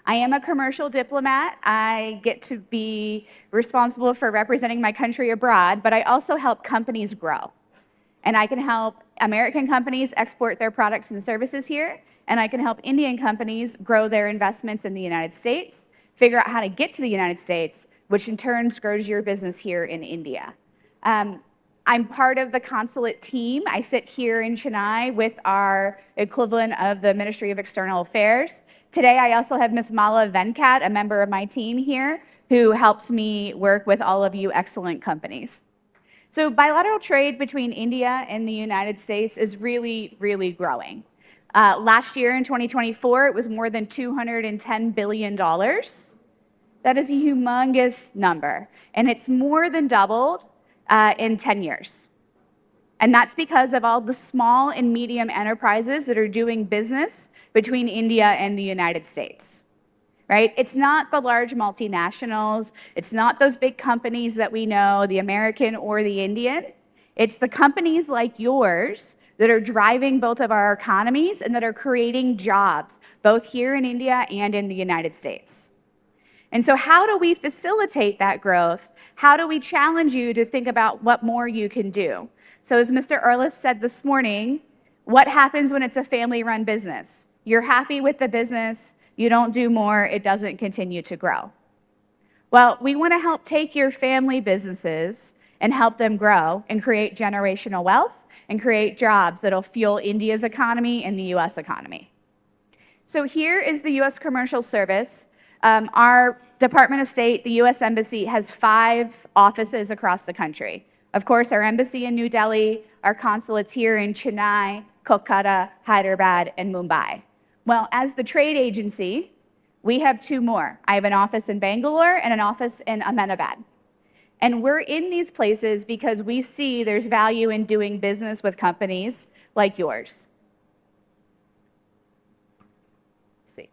I am a commercial diplomat. I get to be responsible for representing my country abroad, but I also help companies grow. And I can help American companies export their products and services here, and I can help Indian companies grow their investments in the United States, figure out how to get to the United States, which in turn grows your business here in India. I'm part of the Consulate team. I sit here in Chennai with our equivalent of the Ministry of External Affairs. Today, I also have Ms. Mala Venkat, a member of my team here, who helps me work with all of you excellent companies. So bilateral trade between India and the United States is really, really growing. Last year in 2024, it was more than $210 billion. That is a humongous number, and it's more than doubled in 10 years. And that's because of all the small and medium enterprises that are doing business between India and the United States, right? It's not the large multinationals. It's not those big companies that we know, the American or the Indian. It's the companies like yours that are driving both of our economies and that are creating jobs, both here in India and in the United States. And so how do we facilitate that growth? How do we challenge you to think about what more you can do? So as Mr. Earlis said this morning, what happens when it's a family-run business? You're happy with the business, you don't do more, it doesn't continue to grow. Well, we want to help take your family businesses and help them grow and create generational wealth and create jobs that'll fuel India's economy and the US economy. So here is the US Commercial Service. Our Department of State, the US Embassy, has 5 offices across the country. Of course, our embassy in New Delhi, our consulates here in Chennai, Kolkata, Hyderabad, and Mumbai. Well, as the trade agency, we have 2 more. I have an office in Bangalore and an office in Ahmedabad. And we're in these places because we see there's value in doing business with companies like yours. Let's see.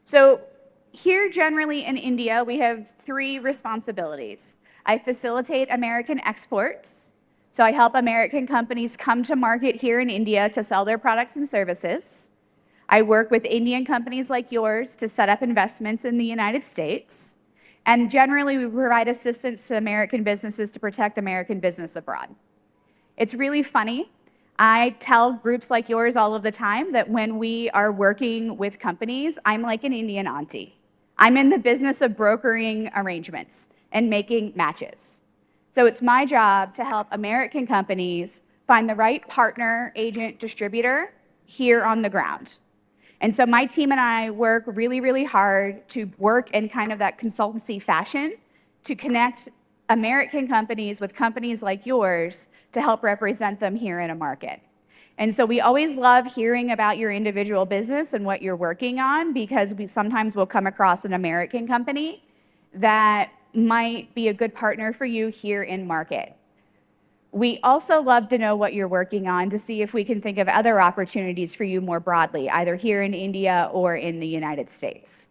So here generally in India, we have 3 responsibilities. I facilitate American exports. So I help American companies come to market here in India to sell their products and services. I work with Indian companies like yours to set up investments in the United States. And generally, we provide assistance to American businesses to protect American business abroad. It's really funny. I tell groups like yours all of the time that when we are working with companies, I'm like an Indian auntie. I'm in the business of brokering arrangements and making matches. So it's my job to help American companies find the right partner, agent, distributor here on the ground. And so my team and I work really, really hard to work in kind of that consultancy fashion to connect American companies with companies like yours to help represent them here in a market. And so we always love hearing about your individual business and what you're working on, because we sometimes will come across an American company that might be a good partner for you here in market. We also love to know what you're working on to see if we can think of other opportunities for you more broadly, either here in India or in the United States.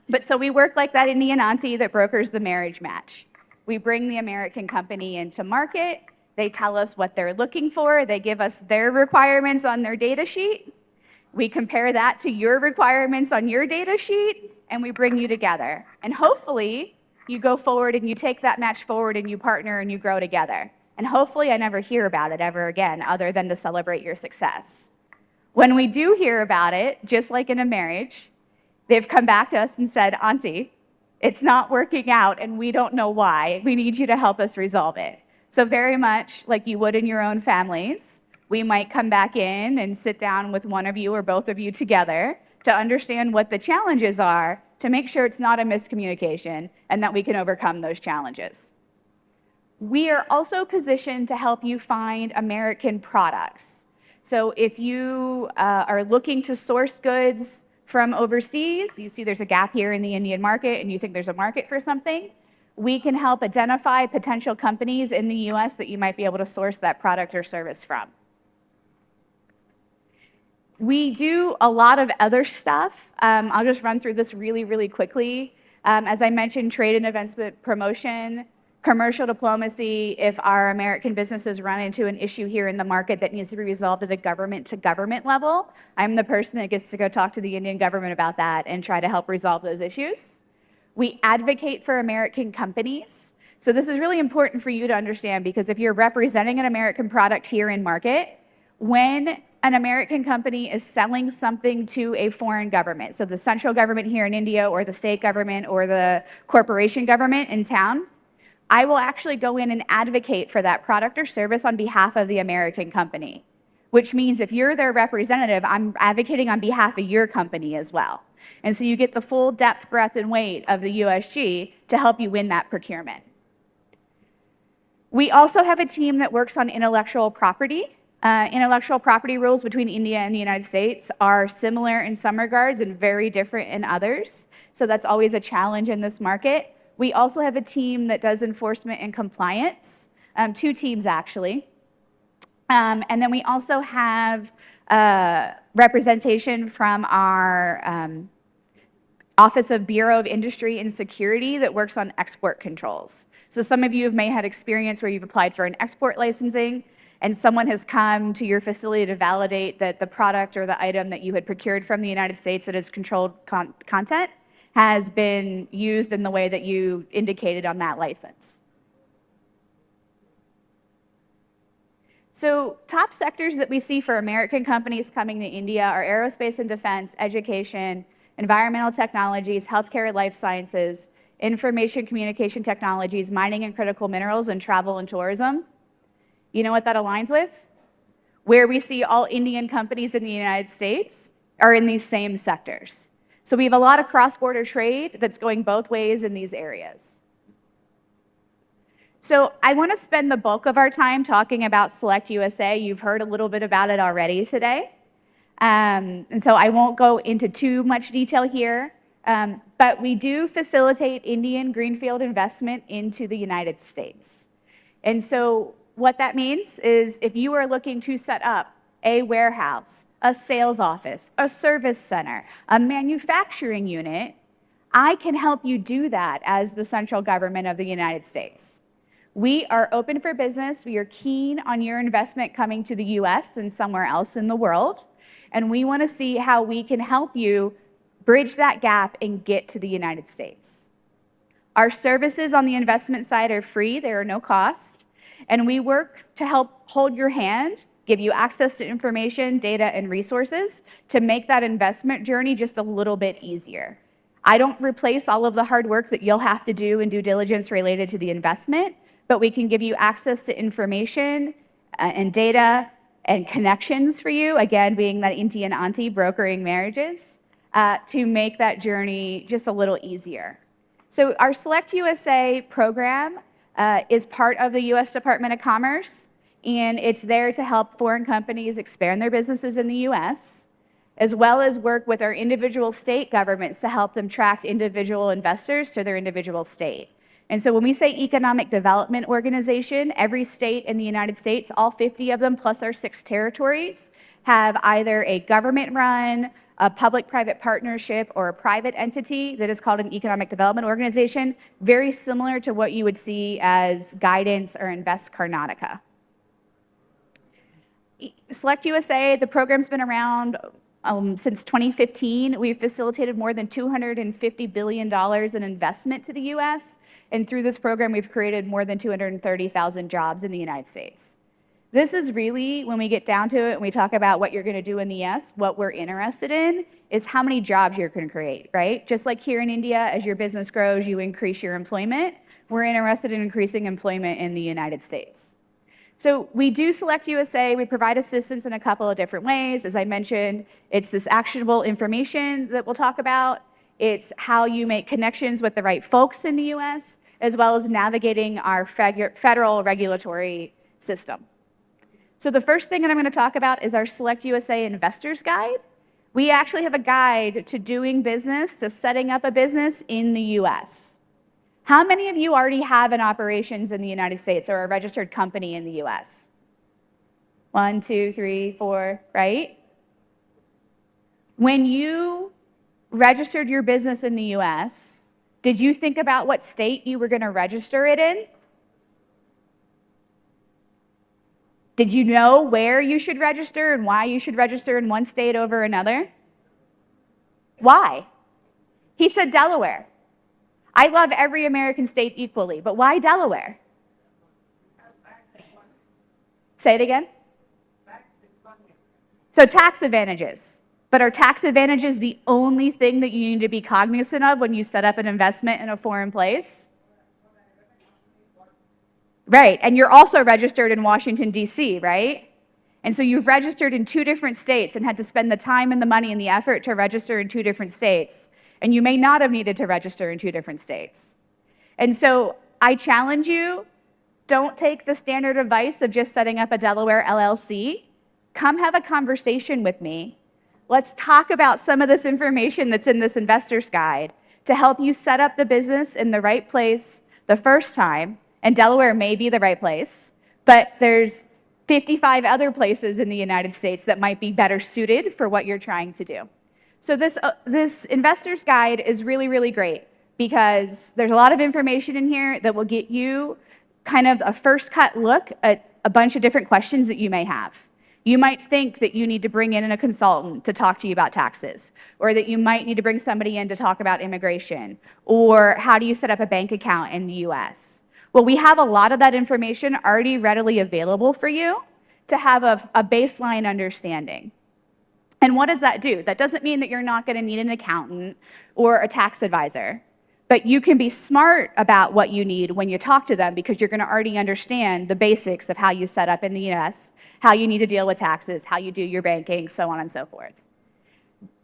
But so we work like that Indian auntie that brokers the marriage match. We bring the American company into market. They tell us what they're looking for. They give us their requirements on their data sheet. We compare that to your requirements on your data sheet, and we bring you together. And hopefully, you go forward and you take that match forward and you partner and you grow together. And hopefully I never hear about it ever again, other than to celebrate your success. When we do hear about it, just like in a marriage, they've come back to us and said, Auntie, it's not working out and we don't know why. We need you to help us resolve it. So very much like you would in your own families, we might come back in and sit down with one of you or both of you together to understand what the challenges are, to make sure it's not a miscommunication and that we can overcome those challenges. We are also positioned to help you find American products. So if you are looking to source goods from overseas, you see there's a gap here in the Indian market and you think there's a market for something, we can help identify potential companies in the US that you might be able to source that product or service from. We do a lot of other stuff. I'll just run through this really, really quickly. As I mentioned, trade and events promotion, commercial diplomacy if our American businesses run into an issue here in the market that needs to be resolved at a government-to-government level. I'm the person that gets to go talk to the Indian government about that and try to help resolve those issues. We advocate for American companies. So this is really important for you to understand, because if you're representing an American product here in market, when an American company is selling something to a foreign government, so the central government here in India or the state government or the corporation government in town, I will actually go in and advocate for that product or service on behalf of the American company, which means if you're their representative, I'm advocating on behalf of your company as well. And so you get the full depth, breadth, and weight of the USG to help you win that procurement. We also have a team that works on intellectual property. Intellectual property rules between India and the United States are similar in some regards and very different in others. So that's always a challenge in this market. We also have a team that does enforcement and compliance, 2 teams actually. And then we also have representation from our Office of Bureau of Industry and Security that works on export controls. So some of you may have had experience where you've applied for an export licensing and someone has come to your facility to validate that the product or the item that you had procured from the United States that is controlled content has been used in the way that you indicated on that license. So top sectors that we see for American companies coming to India are aerospace and defense, education, environmental technologies, healthcare and life sciences, information communication technologies, mining and critical minerals, and travel and tourism. You know what that aligns with? Where we see all Indian companies in the United States are in these same sectors. So we have a lot of cross-border trade that's going both ways in these areas. So I want to spend the bulk of our time talking about Select USA. You've heard a little bit about it already today. And so I won't go into too much detail here, but we do facilitate Indian greenfield investment into the United States. And so what that means is if you are looking to set up a warehouse, a sales office, a service center, a manufacturing unit, I can help you do that as the central government of the United States. We are open for business. We are keen on your investment coming to the US than somewhere else in the world. And we want to see how we can help you bridge that gap and get to the United States. Our services on the investment side are free. They are no cost. And we work to help hold your hand, give you access to information, data, and resources to make that investment journey just a little bit easier. I don't replace all of the hard work that you'll have to do in due diligence related to the investment, but we can give you access to information and data and connections for you, again, being that Indian auntie brokering marriages, to make that journey just a little easier. So our Select USA program is part of the US Department of Commerce, and it's there to help foreign companies expand their businesses in the US, as well as work with our individual state governments to help them attract individual investors to their individual state. And so when we say economic development organization, every state in the United States, all 50 of them plus our 6 territories, have either a government-run, a public-private partnership, or a private entity that is called an economic development organization, very similar to what you would see as Guidance or Invest Karnataka. Select USA, the program's been around since 2015. We've facilitated more than $250 billion in investment to the US, and through this program, we've created more than 230,000 jobs in the United States. This is really, when we get down to it and we talk about what you're going to do in the US, what we're interested in is how many jobs you're going to create, right? Just like here in India, as your business grows, you increase your employment. We're interested in increasing employment in the United States. So we do Select USA. We provide assistance in a couple of different ways. As I mentioned, it's this actionable information that we'll talk about. It's how you make connections with the right folks in the US, as well as navigating our federal regulatory system. So the first thing that I'm going to talk about is our Select USA Investors Guide. We actually have a guide to doing business, to setting up a business in the US. How many of you already have an operations in the United States or a registered company in the US? 1, 2, 3, 4, right? When you registered your business in the US, did you think about what state you were going to register it in? Did you know where you should register and why you should register in one state over another? Why? He said Delaware. I love every American state equally, but why Delaware? Say it again. So tax advantages. But are tax advantages the only thing that you need to be cognizant of when you set up an investment in a foreign place? Right, and you're also registered in Washington, D.C., right? And so you've registered in 2 different states and had to spend the time and the money and the effort to register in 2 different states. And you may not have needed to register in 2 different states. And so I challenge you, don't take the standard advice of just setting up a Delaware LLC. Come have a conversation with me. Let's talk about some of this information that's in this investor's guide to help you set up the business in the right place the first time. And Delaware may be the right place, but there's 55 other places in the United States that might be better suited for what you're trying to do. So this investor's guide is really, really great because there's a lot of information in here that will get you kind of a first cut look at a bunch of different questions that you may have. You might think that you need to bring in a consultant to talk to you about taxes, or that you might need to bring somebody in to talk about immigration, or how do you set up a bank account in the US? Well, we have a lot of that information already readily available for you to have a baseline understanding. And what does that do? That doesn't mean that you're not going to need an accountant or a tax advisor, but you can be smart about what you need when you talk to them because you're going to already understand the basics of how you set up in the US, how you need to deal with taxes, how you do your banking, so on and so forth.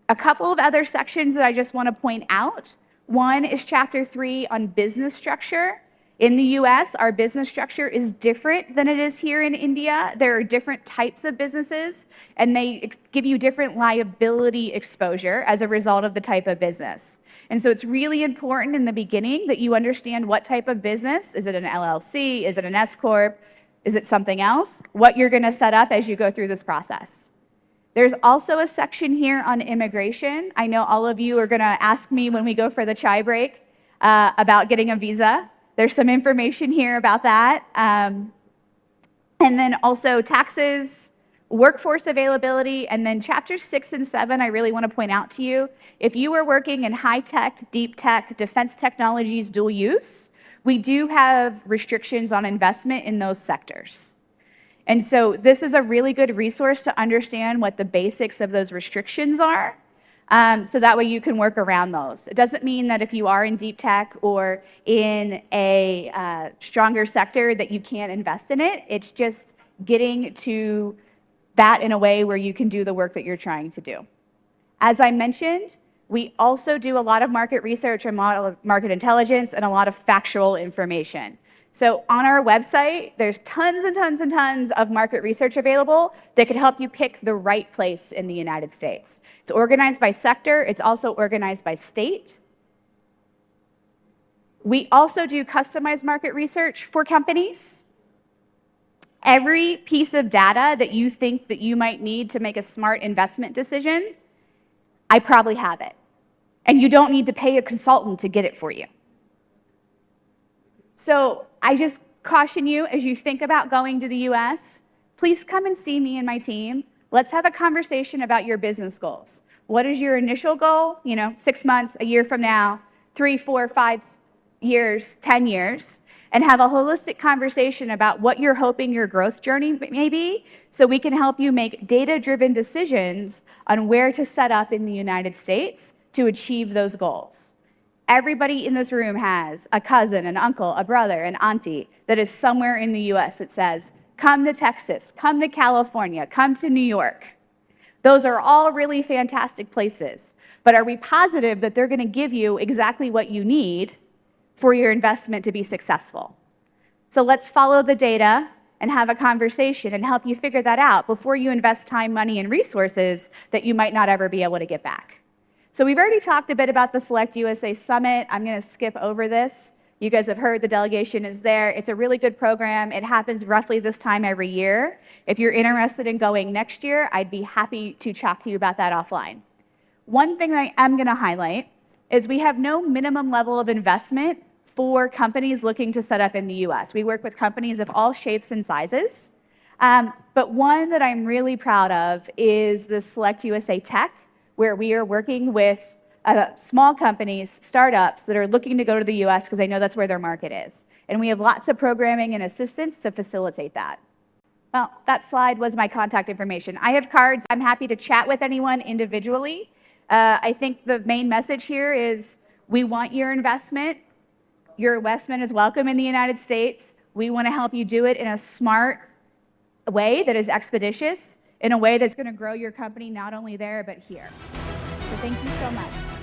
A couple of other sections that I just want to point out. One is Chapter 3 on business structure. In the US, our business structure is different than it is here in India. There are different types of businesses, and they give you different liability exposure as a result of the type of business. And so it's really important in the beginning that you understand what type of business. Is it an LLC? Is it an S Corp? Is it something else? What you're going to set up as you go through this process. There's also a section here on immigration. I know all of you are going to ask me when we go for the chai break about getting a visa. There's some information here about that. And then also taxes, workforce availability, and then chapters 6 and 7, I really want to point out to you. If you are working in high tech, deep tech, defense technologies, dual use, we do have restrictions on investment in those sectors. And so this is a really good resource to understand what the basics of those restrictions are. So that way you can work around those. It doesn't mean that if you are in deep tech or in a stronger sector that you can't invest in it. It's just getting to that in a way where you can do the work that you're trying to do. As I mentioned, we also do a lot of market research and market intelligence and a lot of factual information. So on our website, there's tons and tons and tons of market research available that can help you pick the right place in the United States. It's organized by sector. It's also organized by state. We also do customized market research for companies. Every piece of data that you think that you might need to make a smart investment decision, I probably have it. And you don't need to pay a consultant to get it for you. So I just caution you as you think about going to the US, please come and see me and my team. Let's have a conversation about your business goals. What is your initial goal? 6 months, a year from now, 3, 4, 5 years, 10 years, and have a holistic conversation about what you're hoping your growth journey may be so we can help you make data-driven decisions on where to set up in the United States to achieve those goals. Everybody in this room has a cousin, an uncle, a brother, an auntie that is somewhere in the US that says, come to Texas, come to California, come to New York. Those are all really fantastic places. But are we positive that they're going to give you exactly what you need for your investment to be successful? So let's follow the data and have a conversation and help you figure that out before you invest time, money, and resources that you might not ever be able to get back. So we've already talked a bit about the Select USA Summit. I'm going to skip over this. You guys have heard the delegation is there. It's a really good program. It happens roughly this time every year. If you're interested in going next year, I'd be happy to talk to you about that offline. One thing that I am going to highlight is we have no minimum level of investment for companies looking to set up in the US. We work with companies of all shapes and sizes. But one that I'm really proud of is the Select USA Tech, where we are working with small companies, startups that are looking to go to the US because they know that's where their market is. And we have lots of programming and assistance to facilitate that. Well, that slide was my contact information. I have cards. I'm happy to chat with anyone individually. I think the main message here is we want your investment. Your investment is welcome in the United States. We want to help you do it in a smart way that is expeditious, in a way that's going to grow your company not only there but here. So thank you so much.